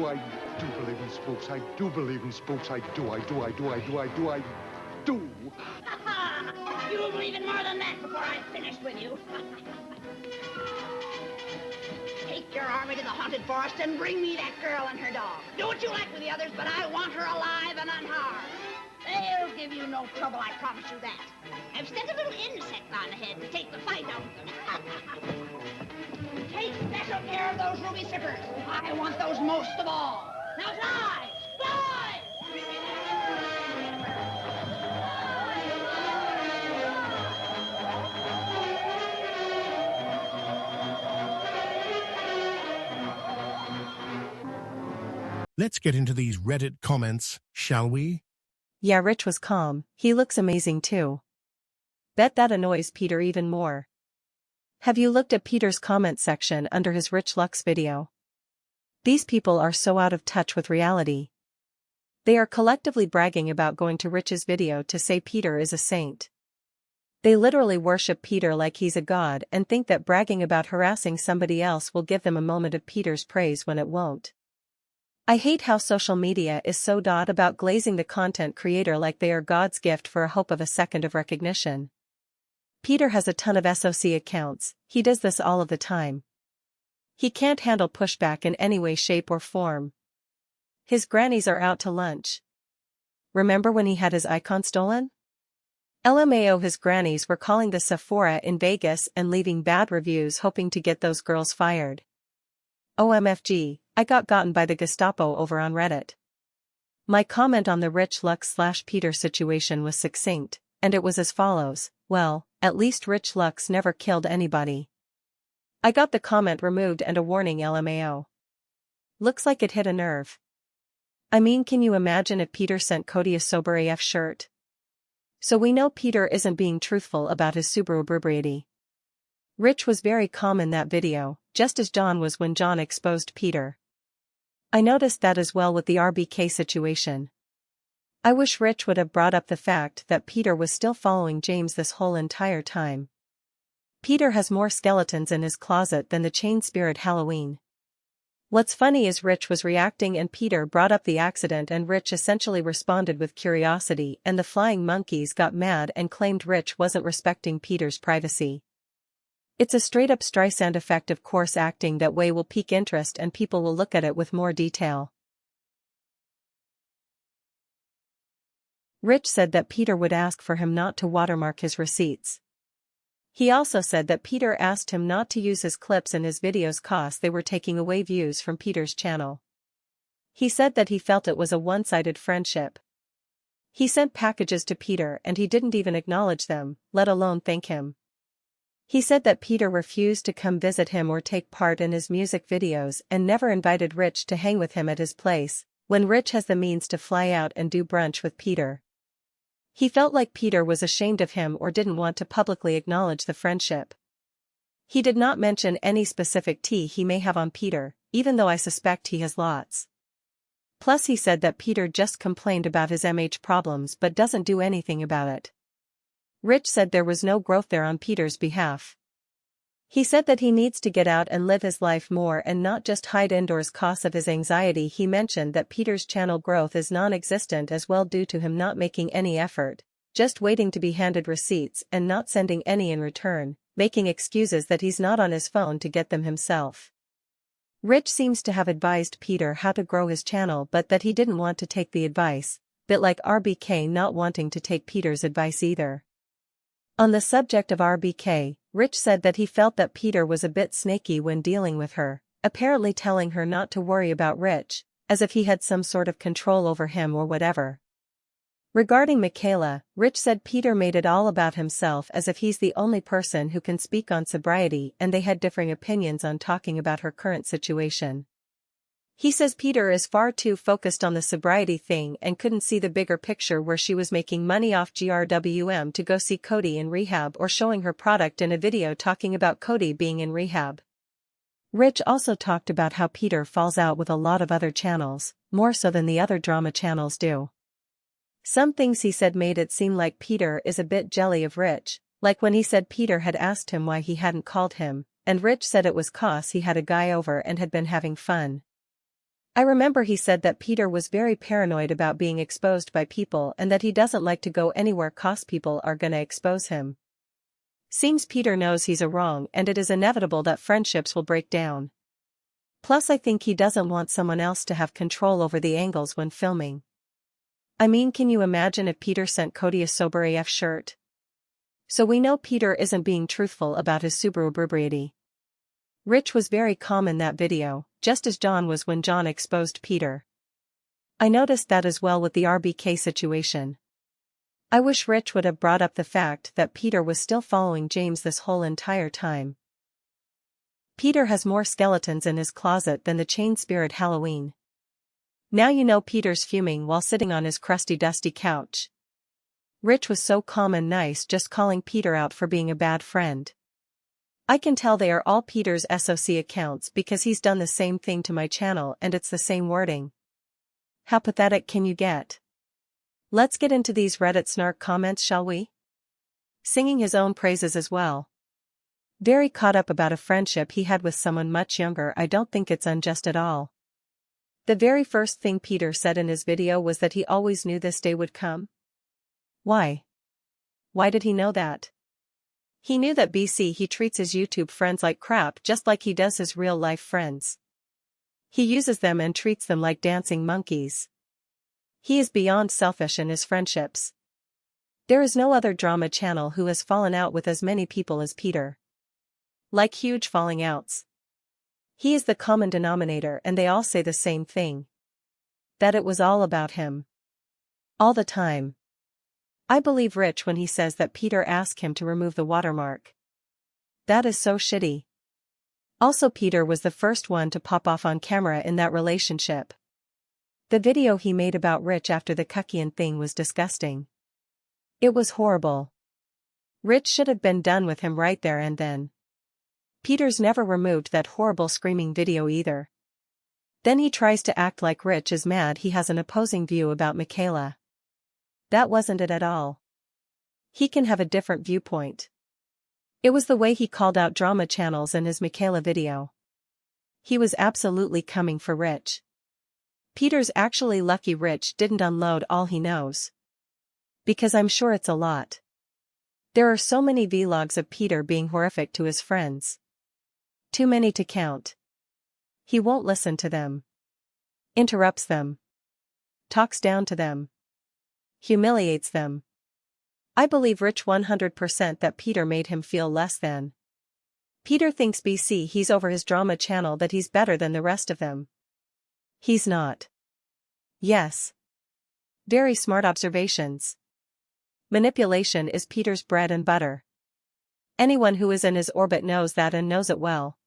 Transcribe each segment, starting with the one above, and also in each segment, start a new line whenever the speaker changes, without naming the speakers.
I do believe in spooks. I do believe in spooks. I do.
You will believe in more than that before I'm finished with you. Take your army to the haunted forest and bring me that girl and her dog. Do what you like with the others, but I want her alive and unharmed. They'll give you no trouble, I promise you that. I've stuck a little insect on the head to take the fight out of them. Take special care of those ruby zippers. I want those most of all. Now fly! Fly!
Let's get into these Reddit comments, shall we?
Yeah, Rich was calm. He looks amazing too. Bet that annoys Peedurr even more. Have you looked at Peedurr's comment section under his richlux video? These people are so out of touch with reality. They are collectively bragging about going to Rich's video to say Peedurr is a saint. They literally worship Peedurr like he's a god and think that bragging about harassing somebody else will give them a moment of Peedurr's praise when it won't. I hate how social media is so about glazing the content creator like they are God's gift for a hope of a second of recognition. Peedurr has a ton of SOC accounts. He does this all of the time. He can't handle pushback in any way, shape or form. His grannies are out to lunch. Remember when he had his icon stolen? LMAO, his grannies were calling the Sephora in Vegas and leaving bad reviews hoping to get those girls fired. OMFG, I got gotten by the Gestapo over on Reddit. My comment on the richlux/Peedurr situation was succinct, and it was as follows: well, at least richlux never killed anybody. I got the comment removed and a warning, LMAO. Looks like it hit a nerve. I mean, can you imagine if Peedurr sent Cody a sober AF shirt? So we know Peedurr isn't being truthful about his sooooooooobriety. Rich was very calm in that video, just as John was when John exposed Peedurr. I noticed that as well with the RBK situation. I wish Rich would have brought up the fact that Peedurr was still following James this whole entire time. Peedurr has more skeletons in his closet than the Chain Spirit Halloween. What's funny is Rich was reacting and Peedurr brought up the accident and Rich essentially responded with curiosity, and the flying monkeys got mad and claimed Rich wasn't respecting Peedurr's privacy. It's a straight-up Streisand effect of course acting that way will pique interest and people will look at it with more detail. Rich said that Peedurr would ask for him not to watermark his receipts. He also said that Peedurr asked him not to use his clips in his videos cause they were taking away views from Peedurr's channel. He said that he felt it was a one-sided friendship. He sent packages to Peedurr and he didn't even acknowledge them, let alone thank him. He said that Peedurr refused to come visit him or take part in his music videos and never invited Rich to hang with him at his place, when Rich has the means to fly out and do brunch with Peedurr. He felt like Peedurr was ashamed of him or didn't want to publicly acknowledge the friendship. He did not mention any specific tea he may have on Peedurr, even though I suspect he has lots. Plus he said that Peedurr just complained about his MH problems but doesn't do anything about it. Rich said there was no growth there on Peedurr's behalf. He said that he needs to get out and live his life more and not just hide indoors cause of his anxiety. He mentioned that Peedurr's channel growth is non-existent as well due to him not making any effort, just waiting to be handed receipts and not sending any in return, making excuses that he's not on his phone to get them himself. Rich seems to have advised Peedurr how to grow his channel but that he didn't want to take the advice, bit like RBK not wanting to take Peedurr's advice either. On the subject of RBK, Rich said that he felt that Peedurr was a bit snaky when dealing with her, apparently telling her not to worry about Rich, as if he had some sort of control over him or whatever. Regarding Michaela, Rich said Peedurr made it all about himself as if he's the only person who can speak on sobriety and they had differing opinions on talking about her current situation. He says peedurr is far too focused on the sobriety thing and couldn't see the bigger picture where she was making money off GRWM to go see Cody in rehab or showing her product in a video talking about Cody being in rehab. Rich also talked about how peedurr falls out with a lot of other channels, more so than the other drama channels do. Some things he said made it seem like peedurr is a bit jelly of Rich, like when he said peedurr had asked him why he hadn't called him, and Rich said it was 'cause he had a guy over and had been having fun. I remember he said that peedurr was very paranoid about being exposed by people and that he doesn't like to go anywhere 'cause people are gonna expose him. Seems peedurr knows he's a wrong and it is inevitable that friendships will break down. Plus I think he doesn't want someone else to have control over the angles when filming. I mean, can you imagine if peedurr sent Cody a sober AF shirt? So we know peedurr isn't being truthful about his sooooooooobriety. Rich was very calm in that video, just as John was when John exposed peedurr. I noticed that as well with the RBK situation. I wish Rich would have brought up the fact that peedurr was still following James this whole entire time. Peedurr has more skeletons in his closet than the chain spirit Halloween. Now you know peedurr's fuming while sitting on his crusty dusty couch. Rich was so calm and nice just calling peedurr out for being a bad friend. I can tell they are all peedurr's SOC accounts because he's done the same thing to my channel and it's the same wording. How pathetic can you get? Let's get into these redditsnark comments, shall we? Singing his own praises as well. Very caught up about a friendship he had with someone much younger. I don't think it's unjust at all. The very first thing peedurr said in his video was that he always knew this day would come. Why? Why did he know that? He knew that he treats his YouTube friends like crap just like he does his real-life friends. He uses them and treats them like dancing monkeys. He is beyond selfish in his friendships. There is no other drama channel who has fallen out with as many people as peedurr. Like huge falling outs. He is the common denominator and they all say the same thing. That it was all about him. All the time. I believe Rich when he says that peedurr asked him to remove the watermark. That is so shitty. Also peedurr was the first one to pop off on camera in that relationship. The video he made about Rich after the Cuckian thing was disgusting. It was horrible. Rich should have been done with him right there and then. peedurr's never removed that horrible screaming video either. Then he tries to act like Rich is mad he has an opposing view about Michaela. That wasn't it at all. He can have a different viewpoint. It was the way he called out drama channels in his Michaela video. He was absolutely coming for Rich. peedurr's actually lucky Rich didn't unload all he knows. Because I'm sure it's a lot. There are so many vlogs of peedurr being horrific to his friends. Too many to count. He won't listen to them. Interrupts them. Talks down to them. Humiliates them. I believe Rich 100% that peedurr made him feel less than. peedurr thinks he's over his drama channel that he's better than the rest of them. He's not. Yes. Very smart observations. Manipulation is peedurr's bread and butter. Anyone who is in his orbit knows that and knows it well.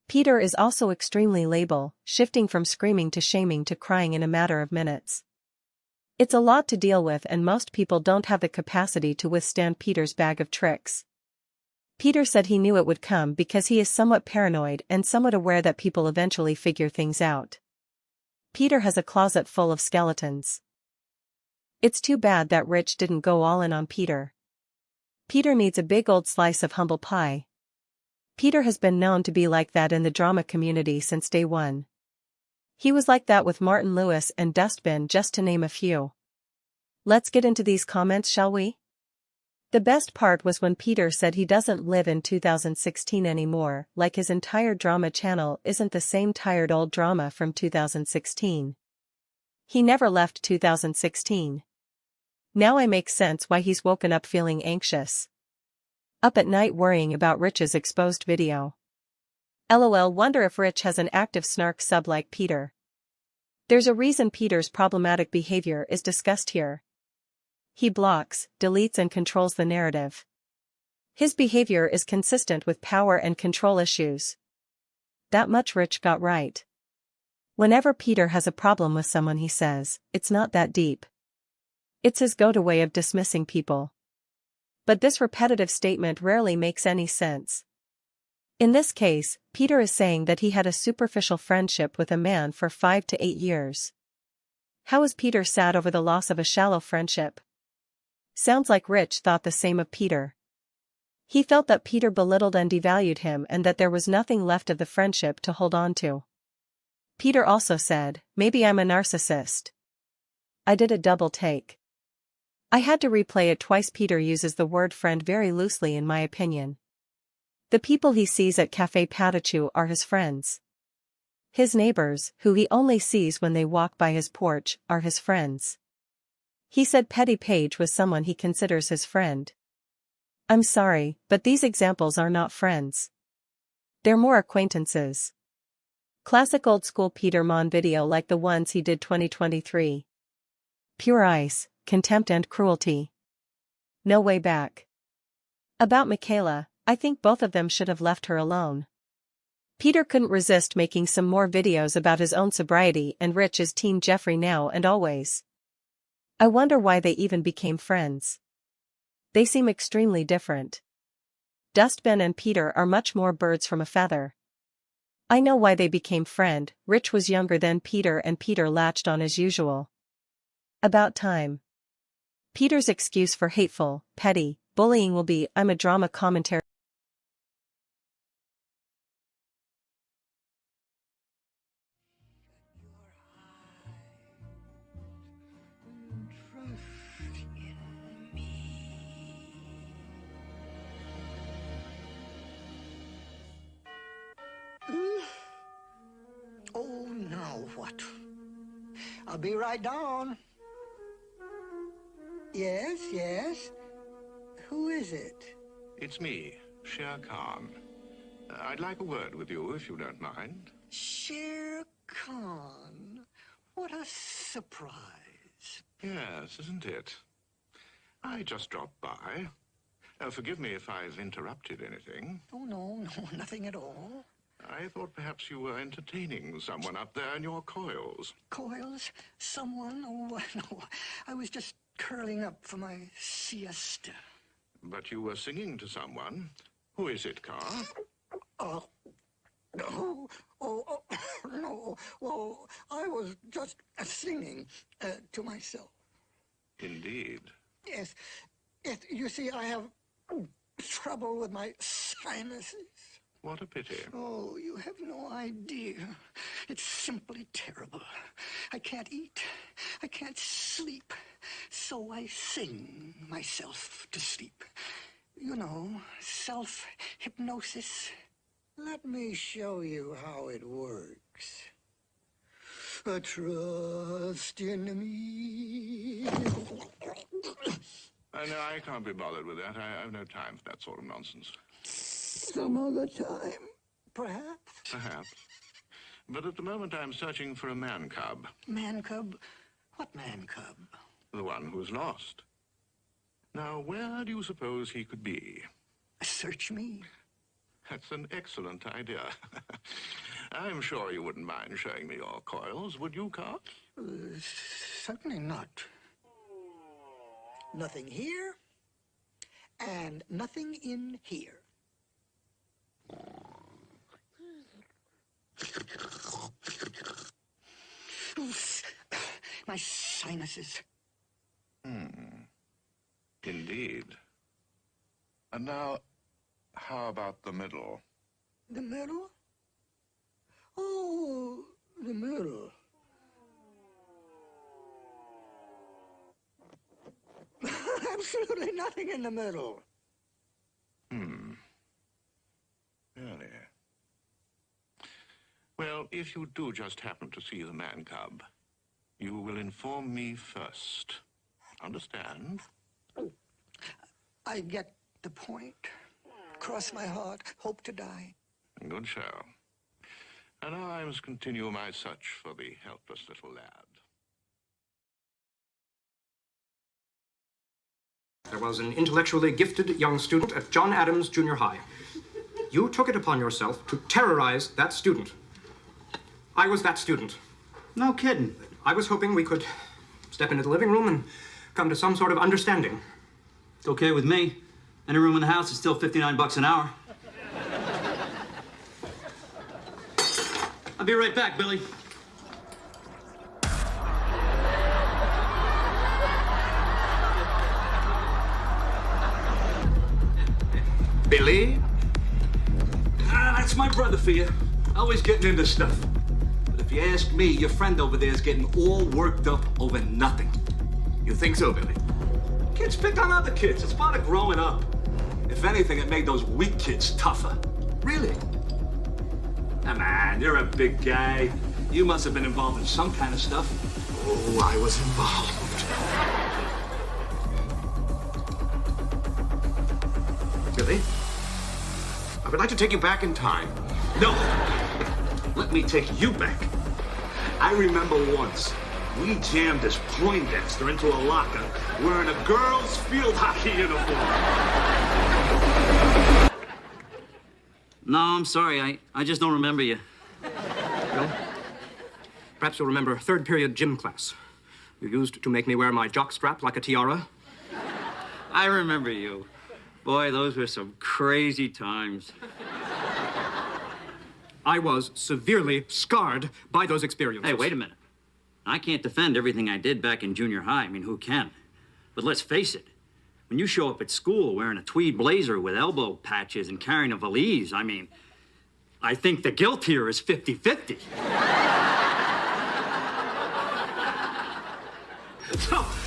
peedurr is also extremely labile, shifting from screaming to shaming to crying in a matter of minutes. It's a lot to deal with and most people don't have the capacity to withstand peedurr's bag of tricks. peedurr said he knew it would come because he is somewhat paranoid and somewhat aware that people eventually figure things out. peedurr has a closet full of skeletons. It's too bad that Rich didn't go all in on peedurr. peedurr needs a big old slice of humble pie. peedurr has been known to be like that in the drama community since day one. He was like that with Martin Lewis and Dustbin, just to name a few. Let's get into these comments, shall we? The best part was when peedurr said he doesn't live in 2016 anymore, like his entire drama channel isn't the same tired old drama from 2016. He never left 2016. Now I make sense why he's woken up feeling anxious. Up at night worrying about Rich's exposed video. LOL, wonder if Rich has an active snark sub like peedurr. There's a reason peedurr's problematic behavior is discussed here. He blocks, deletes and controls the narrative. His behavior is consistent with power and control issues. That much Rich got right. Whenever Peter has a problem with someone, he says, "It's not that deep." It's his go-to way of dismissing people. But this repetitive statement rarely makes any sense. In this case, Peter is saying that he had a superficial friendship with a man for 5 to 8 years. How is Peter sad over the loss of a shallow friendship? Sounds like Rich thought the same of Peter. He felt that Peter belittled and devalued him and that there was nothing left of the friendship to hold on to. Peter also said, "Maybe I'm a narcissist." I did a double take. I had to replay it twice. Peter uses the word friend very loosely in my opinion. The people he sees at Café Patachu are his friends. His neighbors, who he only sees when they walk by his porch, are his friends. He said Petty Page was someone he considers his friend. I'm sorry, but these examples are not friends. They're more acquaintances. Classic old school Peter Monn video like the ones he did 2023. Pure ice, contempt and cruelty. No way back. About Michaela, I think both of them should have left her alone. Peter couldn't resist making some more videos about his own sobriety, and Rich is Team Jeffrey now and always. I wonder why they even became friends. They seem extremely different. Dustbin and Peter are much more birds from a feather. I know why they became friend. Rich was younger than Peter and Peter latched on as usual. About time. Peter's excuse for hateful, petty bullying will be, "I'm a drama commentary."
Oh, now what? I'll be right down. Yes. Who is it?
It's me, Shere Khan. I'd like a word with you, if you don't mind.
Shere Khan. What a surprise.
Yes, isn't it? I just dropped by. Forgive me if I've interrupted anything.
Oh, no, nothing at all.
I thought perhaps you were entertaining someone up there in your coils.
Coils? Someone? Oh, no. I was just curling up for my siesta.
But you were singing to someone. Who is it, Carr?
No. No. Well, I was just singing to myself.
Indeed.
Yes. You see, I have trouble with my sinuses.
What a pity.
Oh, you have no idea. It's simply terrible. I can't eat. I can't sleep. So I sing myself to sleep. You know, self-hypnosis. Let me show you how it works. Trust in me.
No, I can't be bothered with that. I have no time for that sort of nonsense.
Some other time, perhaps.
Perhaps. But at the moment I'm searching for a man cub.
Man cub? What man cub?
The one who's lost. Now, where do you suppose he could be?
Search me.
That's an excellent idea. I'm sure you wouldn't mind showing me your coils, would you, Carr?
Certainly not. Nothing here, and nothing in here. My sinuses.
Indeed. And now, how about the middle?
The middle? Oh, the middle. Absolutely nothing in the middle.
Really? Well, if you do just happen to see the man cub, you will inform me first. Understand?
I get the point. Cross my heart, hope to die.
Good show. And now I must continue my search for the helpless little lad.
There was an intellectually gifted young student at John Adams Junior High. You took it upon yourself to terrorize that student. I was that student. No kidding. I was hoping we could step into the living room and come to some sort of understanding.
It's okay with me. Any room in the house is still $59 an hour. I'll be right back, Billy.
Billy?
That's my brother for you. Always getting into stuff. But if you ask me, your friend over there is getting all worked up over nothing.
You think so, Billy?
Kids pick on other kids. It's part of growing up. If anything, it made those weak kids tougher.
Really?
Come on, you're a big guy. You must have been involved in some kind of stuff.
Oh, I was involved. Billy? I would like to take you back in time.
No! Let me take you back. I remember once, we jammed this Poindexter into a locker wearing a girl's field hockey uniform.
No, I'm sorry. I just don't remember you.
Well, perhaps you'll remember third period gym class. You used to make me wear my jock strap like a tiara.
I remember you. Boy, those were some crazy times.
I was severely scarred by those experiences.
Hey, wait a minute. I can't defend everything I did back in junior high. I mean, who can? But let's face it. When you show up at school wearing a tweed blazer with elbow patches and carrying a valise, I mean, I think the guilt here is 50-50.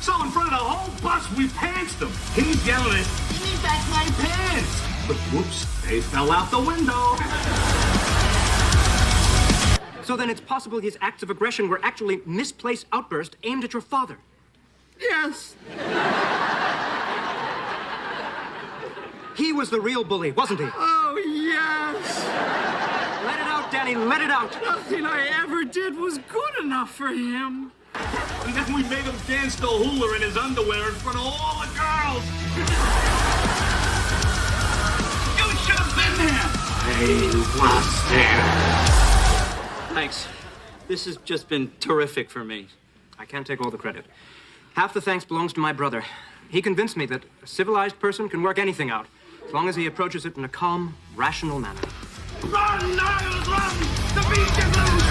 So in front of the whole bus, we pantsed him. He's yelling at, "Give me back my pants!" But whoops, they fell out the window.
So then it's possible his acts of aggression were actually misplaced outbursts aimed at your father.
Yes.
He was the real bully, wasn't he?
Oh, yes.
Let it out, Danny, let it out.
Nothing I ever did was good enough for him. And then we made him dance the hula in his underwear in front of all the girls. You should have been there.
I was there.
Thanks. This has just been terrific for me.
I can't take all the credit. Half the thanks belongs to my brother. He convinced me that a civilized person can work anything out, as long as he approaches it in a calm, rational manner.
Run, Niles, run! The beach is loose!